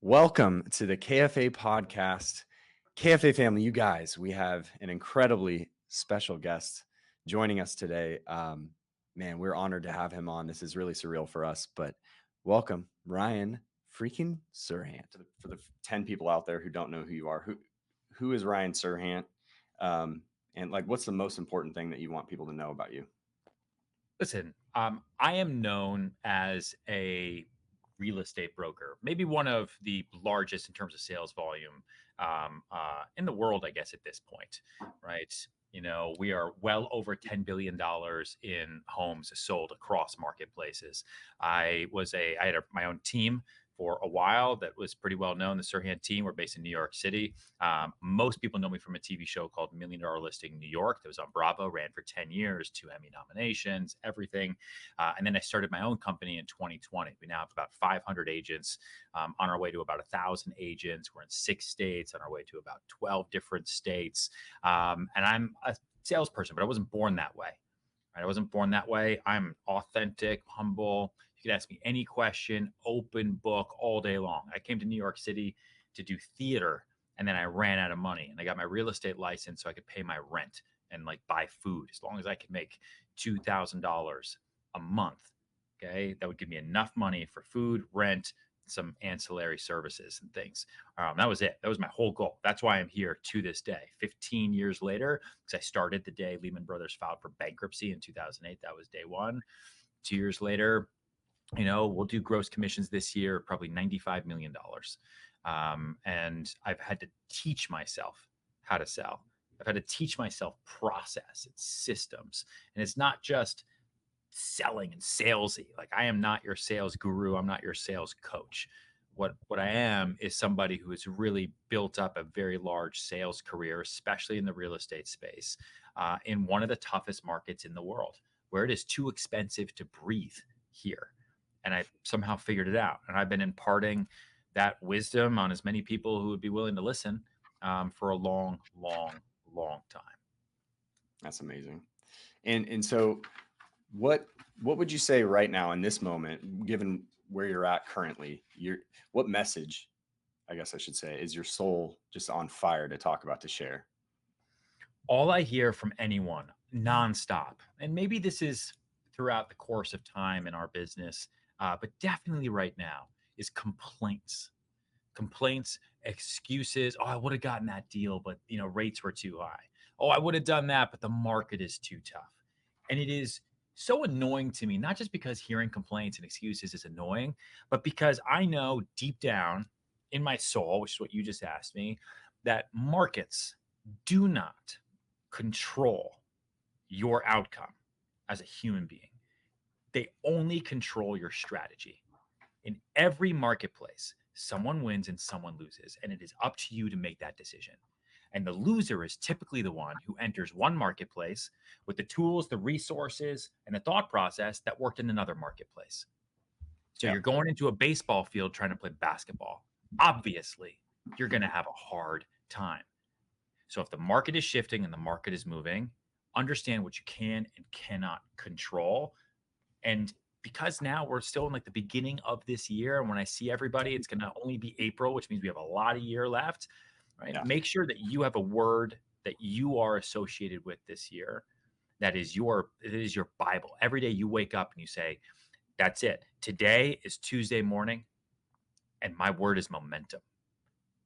Welcome to the KFA podcast. KFA family, you guys, we have an incredibly special guest joining us today. Man, we're honored to have him on. This is really surreal for us, but welcome, Ryan freaking Serhant. For the 10 people out there who don't know who you are, who is Ryan Serhant? And like, what's the most important thing that you want people to know about you? Listen, I am known as a real estate broker, maybe one of the largest in terms of sales volume in the world, I guess, at this point, right? You know, we are well over $10 billion in homes sold across marketplaces. I had my own team for a while that was pretty well known. The Serhant team, we're based in New York City. Most people know me from a TV show called Million Dollar Listing New York that was on Bravo, ran for 10 years, 2 Emmy nominations, everything. And then I started my own company in 2020. We now have about 500 agents, on our way to about 1,000 agents. We're in 6 states, on our way to about 12 different states. And I'm a salesperson, but I wasn't born that way. Right? I wasn't born that way. I'm authentic, humble. You can ask me any question, open book all day long. I came to New York City to do theater, and then I ran out of money, and I got my real estate license so I could pay my rent and like buy food. As long as I could make $2,000 a month, okay, that would give me enough money for food, rent, some ancillary services and things. That was it. That was my whole goal. That's why I'm here to this day, 15 years later, because I started the day Lehman Brothers filed for bankruptcy in 2008. That was day one. 2 years later, you know, we'll do gross commissions this year, probably $95 million. And I've had to teach myself how to sell. I've had to teach myself process and systems. And it's not just selling and salesy. Like, I am not your sales guru. I'm not your sales coach. What I am is somebody who has really built up a very large sales career, especially in the real estate space, in one of the toughest markets in the world, where it is too expensive to breathe here. And I somehow figured it out. And I've been imparting that wisdom on as many people who would be willing to listen for a long, long, long time. That's amazing. And so what would you say right now in this moment, given where you're at currently, what message, I guess I should say, is your soul just on fire to talk about, to share? All I hear from anyone nonstop, and maybe this is throughout the course of time in our business, but definitely right now, is complaints. Complaints, excuses. Oh, I would have gotten that deal, but you know, rates were too high. Oh, I would have done that, but the market is too tough. And it is so annoying to me, not just because hearing complaints and excuses is annoying, but because I know deep down in my soul, which is what you just asked me, that markets do not control your outcome as a human being. They only control your strategy. In every marketplace, someone wins and someone loses, and it is up to you to make that decision. And the loser is typically the one who enters one marketplace with the tools, the resources, and the thought process that worked in another marketplace. So you're going into a baseball field trying to play basketball. Obviously, you're going to have a hard time. So if the market is shifting and the market is moving, understand what you can and cannot control. And because now we're still in like the beginning of this year, and when I see everybody, it's going to only be April, which means we have a lot of year left, right? Yeah. Make sure that you have a word that you are associated with this year. It is your Bible. Every day you wake up and you say, that's it. Today is Tuesday morning, and my word is momentum.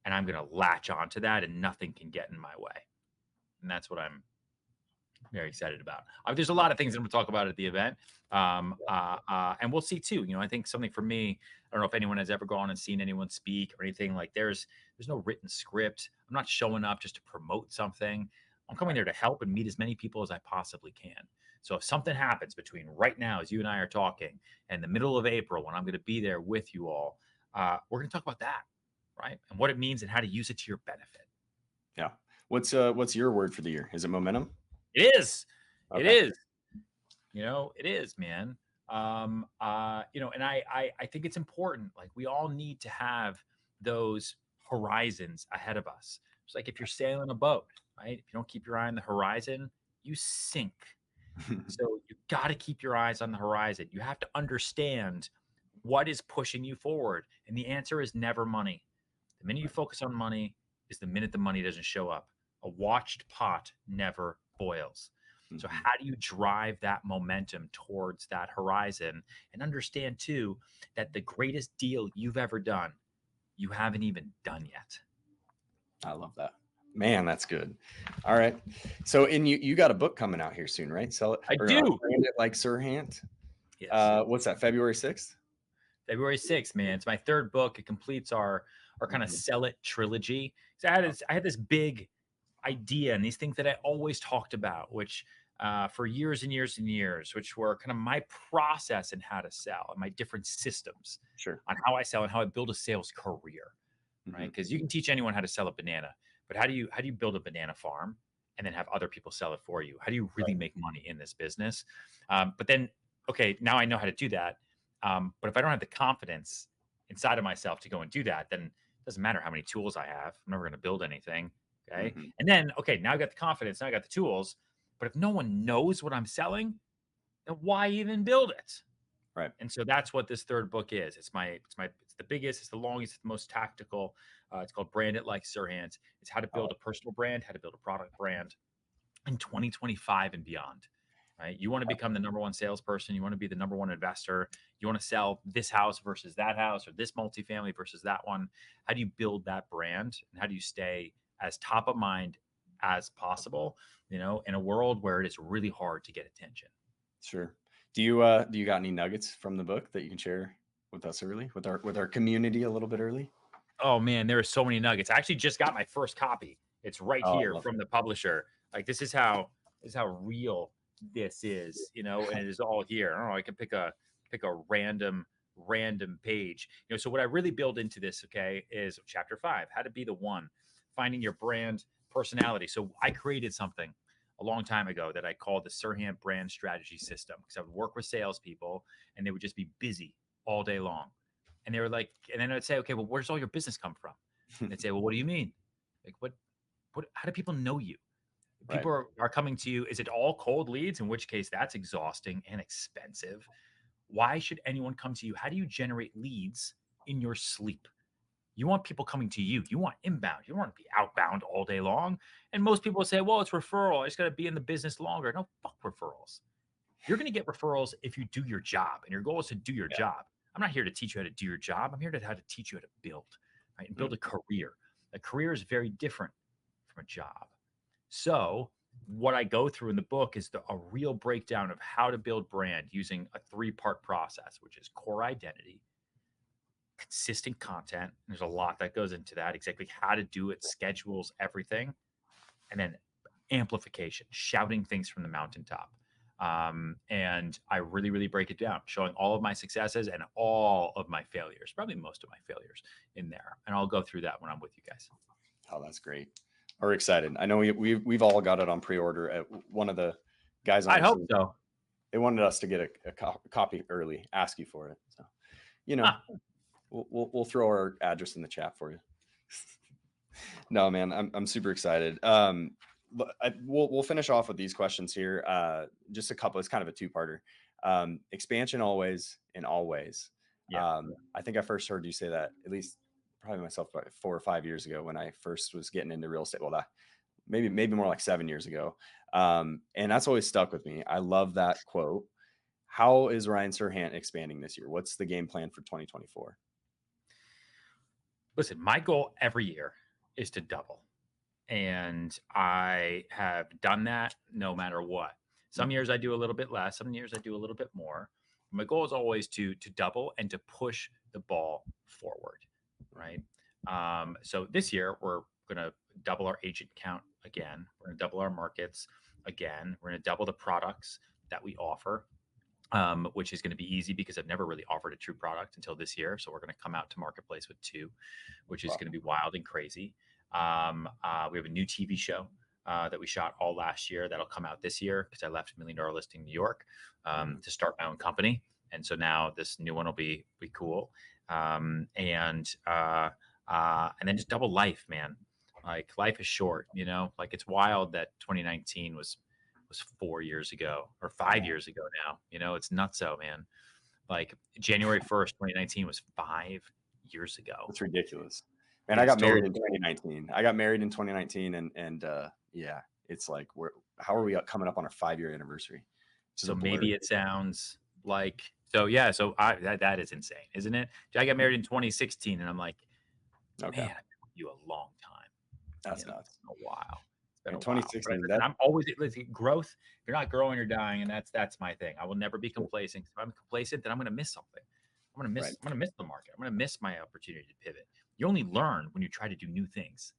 And I'm going to latch onto that, and nothing can get in my way. And that's what I'm very excited about. There's a lot of things that we'll talk about at the event. And we'll see too. You know, I think something for me, I don't know if anyone has ever gone and seen anyone speak or anything. Like there's no written script. I'm not showing up just to promote something. I'm coming there to help and meet as many people as I possibly can. So if something happens between right now, as you and I are talking, and the middle of April, when I'm going to be there with you all, we're going to talk about that, right? And what it means and how to use it to your benefit. Yeah. What's your word for the year? Is it momentum? It is. Okay. It is. You know, it is, man. You know, and I think it's important. Like, we all need to have those horizons ahead of us. It's like if you're sailing a boat, right? If you don't keep your eye on the horizon, you sink. So you got to keep your eyes on the horizon. You have to understand what is pushing you forward. And the answer is never money. The minute you Right. focus on money is the minute the money doesn't show up. A watched pot never boils. So Hmm. how do you drive that momentum towards that horizon and understand too that the greatest deal you've ever done, you haven't even done yet. I love that. Man, that's good. All right. So, and you got a book coming out here soon, right? Sell it I or do. brand it like Serhant. Yes. What's that? February 6th? February 6th, man. It's my third book. It completes our kind of Mhm. sell it trilogy. So I had this big idea and these things that I always talked about, which for years and years and years, which were kind of my process and how to sell and my different systems Sure. on how I sell and how I build a sales career, Hmm. right? Because you can teach anyone how to sell a banana, but how do you build a banana farm and then have other people sell it for you? How do you really Right. make money in this business? But then, okay, now I know how to do that. But if I don't have the confidence inside of myself to go and do that, then it doesn't matter how many tools I have. I'm never going to build anything. Okay. Hmm. And then, okay, now I got the confidence, now I got the tools. But if no one knows what I'm selling, then why even build it? Right. And so that's what this third book is. It's the biggest, it's the longest, it's the most tactical. It's called Brand It Like Serhant. It's how to build a personal brand, how to build a product brand in 2025 and beyond. Right? You want to become the number one salesperson. You want to be the number one investor. You want to sell this house versus that house or this multifamily versus that one. How do you build that brand and how do you stay as top of mind as possible? In a world where it is really hard to get attention. Sure. Do you got any nuggets from the book that you can share with us early, with our community a little bit early? Oh man, there are so many nuggets. I actually just got my first copy. It's right Oh, I here love from the publisher. Like this is how real this is, and it is all here. I don't know. I can pick a random page. So what I really build into this, okay, is chapter 5, how to be the one, finding your brand personality. So I created something a long time ago that I called the Serhant brand strategy system because I would work with salespeople and they would just be busy all day long. And they were like, and then I'd say, okay, well, where's all your business come from? And they'd say, well, what do you mean? Like, how do people know you? Right. People are coming to you. Is it all cold leads? In which case that's exhausting and expensive. Why should anyone come to you? How do you generate leads in your sleep? You want people coming to you. You want inbound. You don't want to be outbound all day long. And most people say, well, it's referral. I just got to be in the business longer. No, fuck referrals. You're going to get referrals if you do your job, and your goal is to do your Yeah. job. I'm not here to teach you how to do your job. I'm here to how to teach you how to build, right? And build Mm. a career. A career is very different from a job. So, what I go through in the book is a real breakdown of how to build brand using a 3-part process, which is core identity, consistent content. There's a lot that goes into that, exactly how to do it, schedules, everything, and then amplification, shouting things from the mountaintop. And I really, really break it down, showing all of my successes and all of my failures, probably most of my failures in there. And I'll go through that when I'm with you guys. Oh, that's great. We're excited. I know we've all got it on pre-order. At one of the guys on I our hope team, so. they wanted us to get a copy early, ask you for it. So, you know, Huh. we'll throw our address in the chat for you. No, man, I'm super excited. But we'll finish off with these questions here. Just a couple. It's kind of a two-parter. Expansion always and always. Yeah. I think I first heard you say that at least probably myself about 4 or 5 years ago when I first was getting into real estate. Well, that maybe more like 7 years ago. And that's always stuck with me. I love that quote. How is Ryan Serhant expanding this year? What's the game plan for 2024? Listen, my goal every year is to double. And I have done that no matter what. Some Mhm. years I do a little bit less, some years I do a little bit more. My goal is always to double and to push the ball forward, right? So this year we're going to double our agent count again. We're going to double our markets again. We're going to double the products that we offer, which is going to be easy because I've never really offered a true product until this year. So we're going to come out to marketplace with 2, which is Wow. going to be wild and crazy. We have a new TV show that we shot all last year that'll come out this year because I left $1 Million Listing New York to start my own company, and so now this new one will be cool. And then just double life, man. Like life is short, Like it's wild that 2019 was 4 years ago or 5 years ago now. It's nutso, man. Like January 1st, 2019 was 5 years ago. It's ridiculous. And I It's got married totally in 2019. I got married in 2019 and yeah, it's like how are we coming up on our 5-year anniversary? Which is so a blur. maybe it sounds like so that is insane, isn't it? I got married in 2016 and I'm like, Okay. man, I've been with you a long time. That's nuts. It's been a while. It's been In a while. But 2016, listen, I'm always listen, growth. If you're not growing, you're dying, and that's my thing. I will never be complacent. If I'm complacent, then I'm gonna miss something. right. I'm gonna miss the market. I'm gonna miss my opportunity to pivot. You only learn when you try to do new things.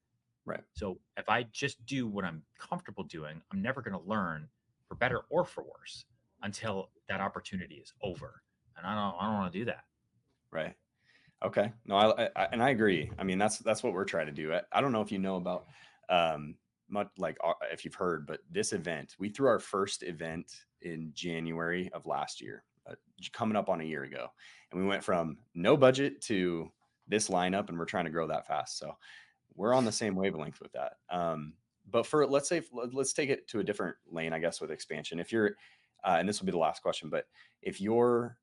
Right. So if I just do what I'm comfortable doing, I'm never gonna learn for better or for worse until that opportunity is over. And I don't want to do that. Right. Okay. No, and I agree. I mean, that's what we're trying to do. I don't know if you know about much like if you've heard, but this event, we threw our first event in January of last year, coming up on a year ago, and we went from no budget to this lineup, and we're trying to grow that fast. So we're on the same wavelength with that. But for let's take it to a different lane, I guess, with expansion. If you're, and this will be the last question, but if you're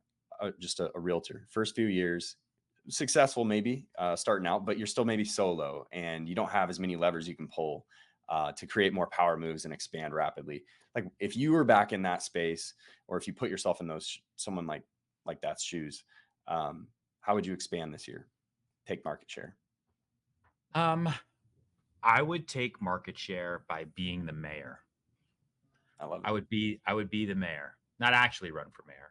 just a realtor, first few years, successful maybe starting out, but you're still maybe solo and you don't have as many levers you can pull to create more power moves and expand rapidly. Like if you were back in that space, or if you put yourself in those someone like that's shoes, how would you expand this year? Take market share. I would take market share by being the mayor. I love it. I would be the mayor, not actually run for mayor,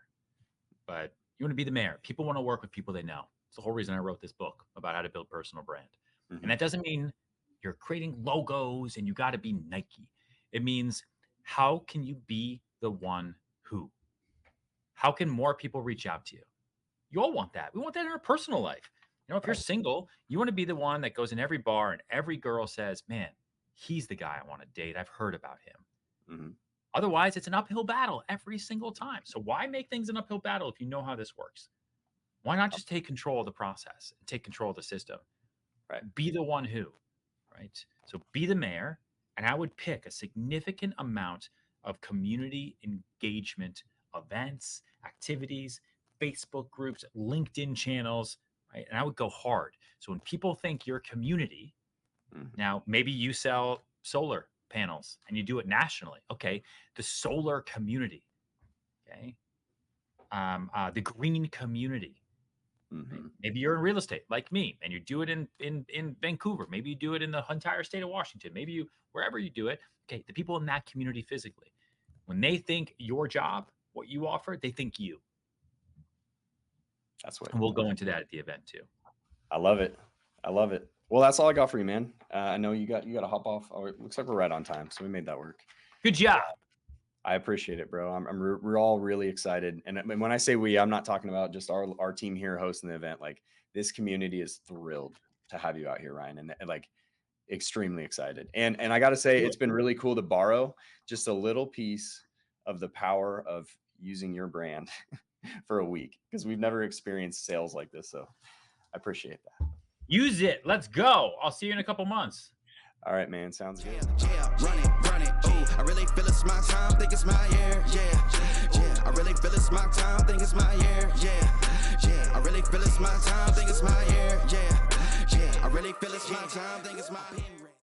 but you want to be the mayor. People want to work with people they know. It's the whole reason I wrote this book about how to build personal brand. Mm-hmm. And that doesn't mean you're creating logos and you got to be Nike. It means how can you be the one who? How can more people reach out to you? You all want that. We want that in our personal life. You know, if you're single, you want to be the one that goes in every bar and every girl says, man, he's the guy I want to date. I've heard about him. Mm-hmm. Otherwise, it's an uphill battle every single time. So why make things an uphill battle if you know how this works? Why not just take control of the process and take control of the system? Right. Be the one who, right? So be the mayor, and I would pick a significant amount of community engagement events, activities, Facebook groups, LinkedIn channels, right? And I would go hard. So when people think your community, now maybe you sell solar panels and you do it nationally. Okay. The solar community. Okay. The green community. Mm-hmm. Maybe you're in real estate like me and you do it in Vancouver. Maybe you do it in the entire state of Washington. Maybe you, wherever you do it. Okay. The people in that community physically, when they think your job, what you offer, they think you. That's what. And we'll go into that at the event too. I love it. I love it. Well, that's all I got for you, man. I know you got to hop off. Oh, it looks like we're right on time, so we made that work. Good job. I appreciate it, bro. We're all really excited, and when I say we, I'm not talking about just our team here hosting the event. Like this community is thrilled to have you out here, Ryan, and like extremely excited. And I got to say, it's been really cool to borrow just a little piece of the power of using your brand for a week, because we've never experienced sales like this. So I appreciate that. Use it. Let's go. I'll see you in a couple months. All right, man. Sounds good. Yeah, run it. Ooh, I really feel it's my time. Think it's my year. Yeah. I really feel it's my time. Think it's my year. Yeah. I really feel it's my time. Think it's my year. Yeah. I really feel it's my time. Think it's my year.